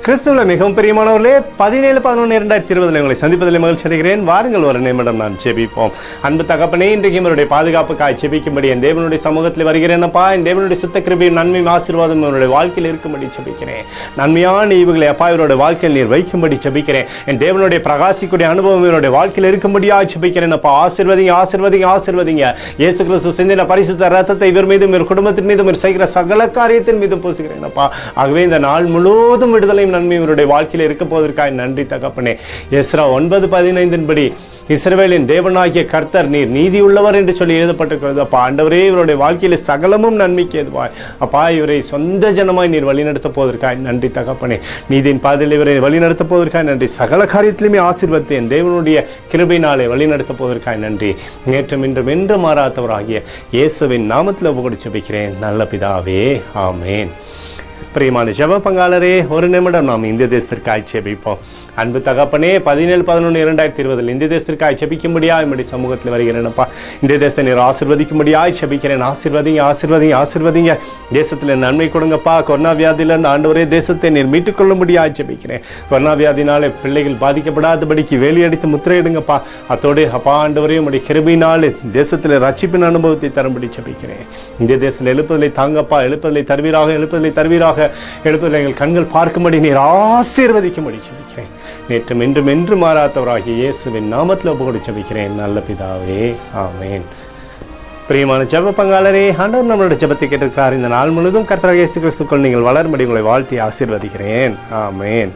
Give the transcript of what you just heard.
கிறிஸ்துவ மிகவும் பிரியமானவர்களே, 17-11-2020 உங்களை சந்திப்பதில் மகிழ்ச்சி அடைகிறேன். வாருங்கள், ஒரு நிமிடம் நாம் ஜெபிப்போம். அன்பு தகப்பனே, இன்றைக்கு அவருடைய பாதுகாப்புக்காய் ஜெபிக்கும்படி என் தேவனுடைய சமூகத்தில் வருகிறேனப்பா. என் தேவனுடைய சுத்த கிருபையும் நன்மையும் ஆசீர்வாதம் அவருடைய வாழ்க்கையில் இருக்கும்படி ஜெபிக்கிறேன். நன்மையான ஈவுகளை அப்பா இவருடைய வாழ்க்கையில் நீர் வைக்கும்படி ஜெபிக்கிறேன். என் தேவனுடைய பிரகாசிக்கூடிய அனுபவம் இவருடைய வாழ்க்கையில் இருக்கும்படியா ஜெபிக்கிறேன். அப்பா ஆசீர்வதிங்க, ஆசீர்வதிங்க, ஆசீர்வதிங்க. இயேசு கிறிஸ்து சிந்தின பரிசுத்த ரத்தத்தை இவர் மீதும் இவர் குடும்பத்தின் மீதும் இவர் செய்கிற சகல காரியத்தின் மீதும் பூசுகிறேன் அப்பா. ஆகவே இந்த நாள் முழுவதும் விடுதலையும் நன்மை இவருடைய வாழ்க்கையில் இருக்க போவதற்காக நன்றி தகப்பனே. எஸ்ரா 9:15 படி இஸ்ரவேலின் தேவனாகிய கர்த்தர் நீர் நீதி உள்ளவர் என்று சொல்லி எழுதப்பட்டிருக்கிறது. அப்பா ஆண்டவரே, இவருடைய வாழ்க்கையில் சகலமும் நன்மைக்கு எதுவாய் அப்பா இவரை சொந்த ஜனமாய் நீர் வழிநடத்த போவதற்காக நன்றி தகப்பனே. நீதியின் பாதையில் இவரை வழிநடத்த போவதற்காக நன்றி. சகல காரியத்திலுமே ஆசீர்வதித்தேன். தேவனுடைய கிருபையினாலே வழிநடத்த போவதற்காக நன்றி. நேற்றும் இன்றும் என்று மாறாதவராகிய இயேசுவின் நாமத்தில் ஒப்புக்கொடு ஜெபிக்கிறேன் நல்ல பிதாவே, ஆமேன். பிரியமான ஜெப பங்காளரே, ஒரு நிமிடம் நாம் இந்திய தேசத்திற்காக ஜெபிப்போம். அன்பு தகப்பனே, 17-11-2020 இந்திய தேசத்திற்காக ஜெபிக்கும்படியா என்னுடைய சமூகத்தில் வருகிறேனப்பா. இந்திய தேசத்தை நீர் ஆசீர்வதிக்கும்படியாய் ஜெபிக்கிறேன். ஆசீர்வதிங்க, ஆசீர்வதிங்க, ஆசீர்வதிங்க. தேசத்தில் நன்மை கொடுங்கப்பா. கொரோனா வியாதியிலிருந்து ஆண்டவரே தேசத்தை நீர் மீட்டுக் கொள்ளும்படியாய் ஜெபிக்கிறேன். கொரோனா வியாதினாலே பிள்ளைகள் பாதிக்கப்படாதபடிக்கு வேலியடித்து முத்திரையிடுங்கப்பா. அத்தோடு அப்பா ஆண்டவரே உடைய கிருபையினாலே தேசத்தில் ரட்சிப்பின் அனுபவத்தை தரும்படி ஜெபிக்கிறேன். இந்திய தேசத்தில் எழுப்புதலை தாங்கப்பா. எழுப்புதலை தருவீராக, எழுப்புதலை தருவீராக. எழுப்புதலை எங்கள் கண்கள் பார்க்கும்படி நீர் ஆசீர்வதிக்கும்படி ஜெபிக்கிறேன். நேற்றும் இன்றும் என்று மாறாதவராகிய இயேசுவின் நாமத்தில் ஒப்புக்கொடு ஜெபிக்கிறேன் நல்ல பிதாவே, ஆமேன். பிரியமான ஜெப பங்காளரே, ஆண்டவர் நம்மளுடைய ஜெபத்தை கேட்டிருக்கிறார். இந்த நாள் முழுவதும் கர்த்தராகிய இயேசு கிறிஸ்துவுக்குள் நீங்கள் வளரும்படி உங்களை வாழ்த்தி ஆசீர்வதிக்கிறேன். ஆமேன்.